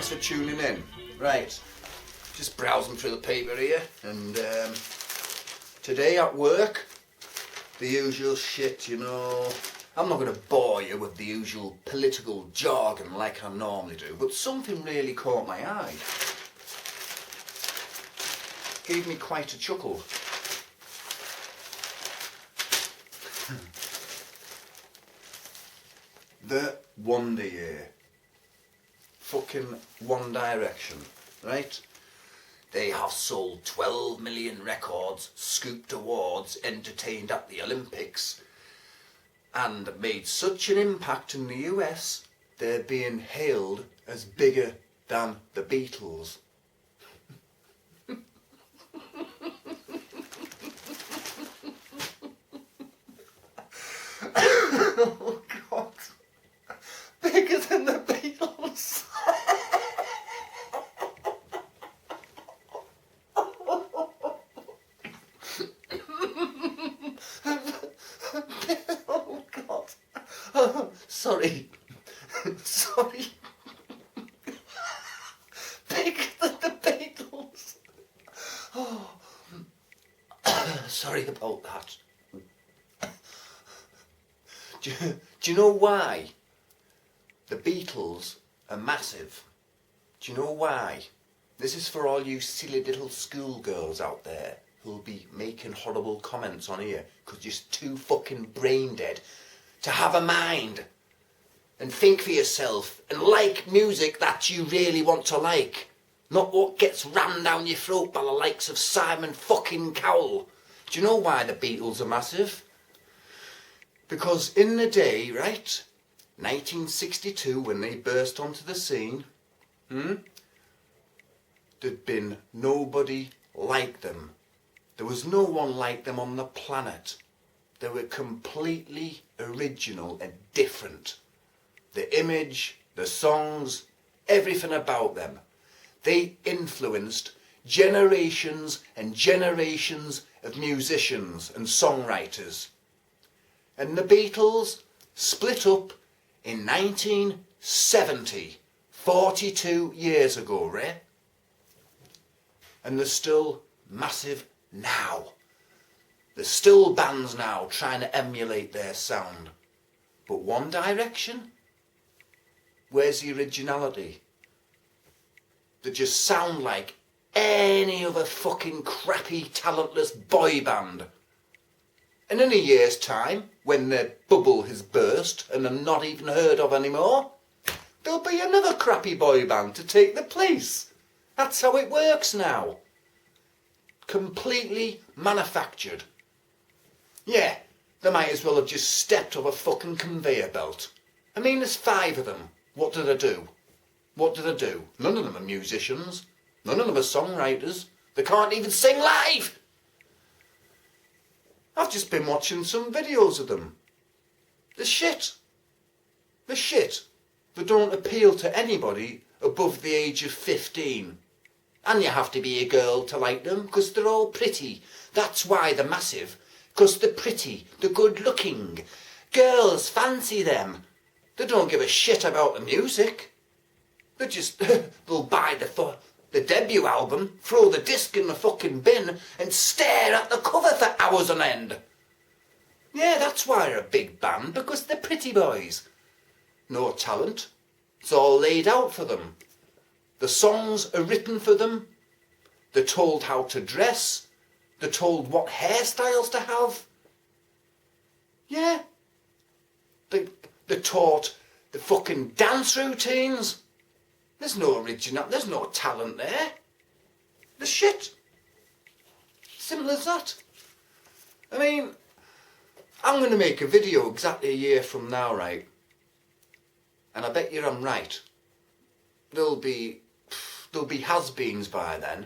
thanks for tuning in. Right, just browsing through the paper here, and today at work, the usual shit, you know. I'm not going to bore you with the usual political jargon like I normally do, but something really caught my eye. Gave me quite a chuckle. The Wonder Year. Fucking One Direction, right? They have sold 12 million records, scooped awards, entertained at the Olympics, and made such an impact in the US, they're being hailed as bigger than the Beatles. Oh God. Bigger than the Beatles. Oh God. Oh, sorry. Sorry. Bigger than the Beatles. Oh. Sorry about that. Do you know why the Beatles are massive? Do you know why? This is for all you silly little schoolgirls out there who'll be making horrible comments on here because you're just too fucking brain dead to have a mind and think for yourself and like music that you really want to like, not what gets rammed down your throat by the likes of Simon fucking Cowell. Do you know why the Beatles are massive? Because in the day, right, 1962, when they burst onto the scene, there'd been nobody like them. There was no one like them on the planet. They were completely original and different. The image, the songs, everything about them. They influenced generations and generations of musicians and songwriters. And the Beatles split up in 1970, 42 years ago, Ray. And they're still massive now. There's still bands now trying to emulate their sound. But One Direction? Where's the originality? They just sound like any other fucking crappy, talentless boy band. And in a year's time, when their bubble has burst and are not even heard of anymore, there'll be another crappy boy band to take the place. That's how it works now. Completely manufactured. Yeah, they might as well have just stepped off a fucking conveyor belt. I mean, there's 5 of them. What do they do? What do they do? None of them are musicians. None of them are songwriters. They can't even sing live. I've just been watching some videos of them. They're shit. They're shit. They don't appeal to anybody above the age of 15. And you have to be a girl to like them, because they're all pretty. That's why they're massive. Because they're pretty, they're good looking. Girls fancy them. They don't give a shit about the music. They just, they'll buy the debut album, throw the disc in the fucking bin and stare at the cover for hours on end. Yeah, that's why they're a big band, because they're pretty boys. No talent. It's all laid out for them. The songs are written for them. They're told how to dress. They're told what hairstyles to have. Yeah. They're taught the fucking dance routines. There's no original, there's no talent there. The shit. Simple as that. I mean, I'm going to make a video exactly a year from now, right? And I bet you I'm right. There'll be has-beens by then.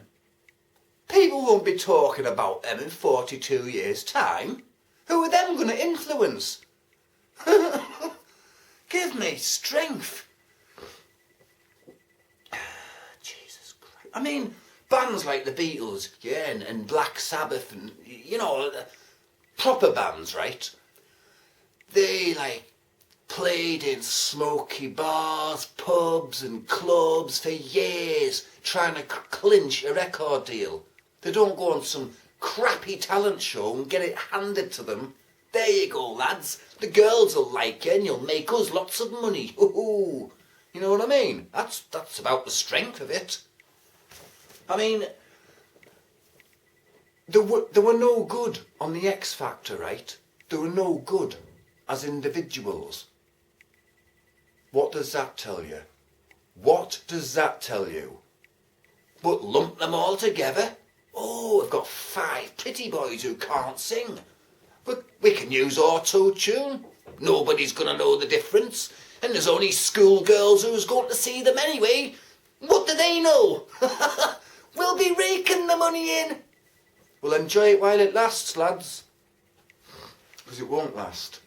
People won't be talking about them in 42 years' time. Who are them going to influence? Give me strength. I mean, bands like the Beatles, yeah, and Black Sabbath, and, you know, proper bands, right? They, like, played in smoky bars, pubs and clubs for years, trying to clinch a record deal. They don't go on some crappy talent show and get it handed to them. There you go, lads. The girls will like you and you'll make us lots of money. Ooh. You know what I mean? That's about the strength of it. I mean, they were no good on the X Factor, right? They were no good as individuals. What does that tell you? What does that tell you? But lump them all together? Oh, we've got 5 pretty boys who can't sing. But we can use auto-tune. Nobody's going to know the difference. And there's only schoolgirls who's going to see them anyway. What do they know? We'll be raking the money in. Well, enjoy it while it lasts, lads. Because it won't last.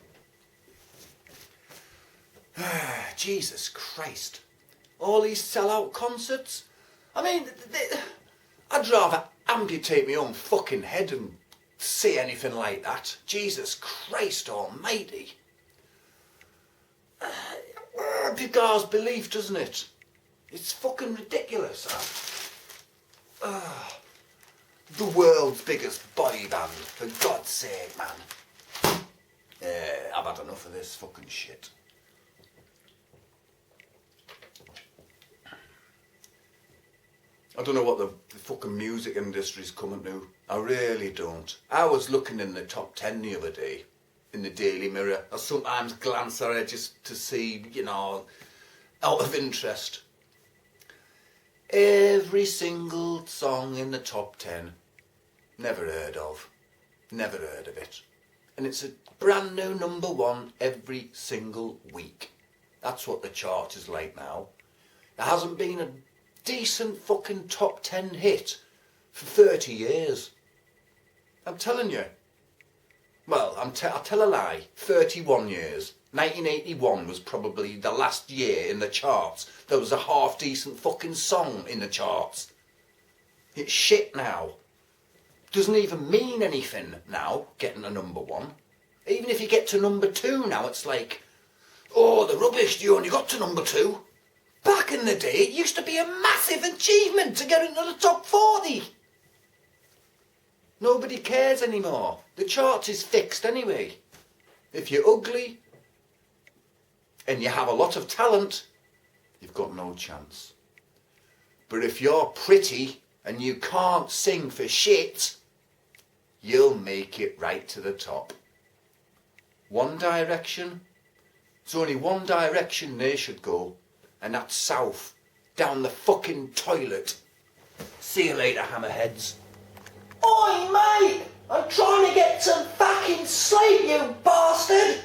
Jesus Christ. All these sell-out concerts. I mean, I'd rather amputate my own fucking head and see anything like that. Jesus Christ almighty. Because belief, doesn't it? It's fucking ridiculous. The world's biggest boy band, for God's sake, man. I've had enough of this fucking shit. I don't know what the fucking music industry's coming to. I really don't. I was looking in the top 10 the other day, in the Daily Mirror. I sometimes glance at it just to see, you know, out of interest. Every single song in the top 10, never heard of. Never heard of it. And it's a brand new #1 every single week. That's what the chart is like now. There hasn't been a decent fucking top 10 hit for 30 years. I'm telling you. Well, I'll tell a lie. 31 years. 1981 was probably the last year in the charts there was a half decent fucking song in the charts. It's shit now. Doesn't even mean anything now, getting a #1. Even if you get to #2 now, it's like, oh, the rubbish, you only got to #2. Back in the day, it used to be a massive achievement to get into the top 40. Nobody cares anymore. The chart is fixed anyway. If you're ugly and you have a lot of talent, you've got no chance. But if you're pretty and you can't sing for shit, you'll make it right to the top. One Direction? There's only one direction they should go. And that's south, down the fucking toilet. See you later, hammerheads. Oi, mate! I'm trying to get some fucking sleep, you bastard!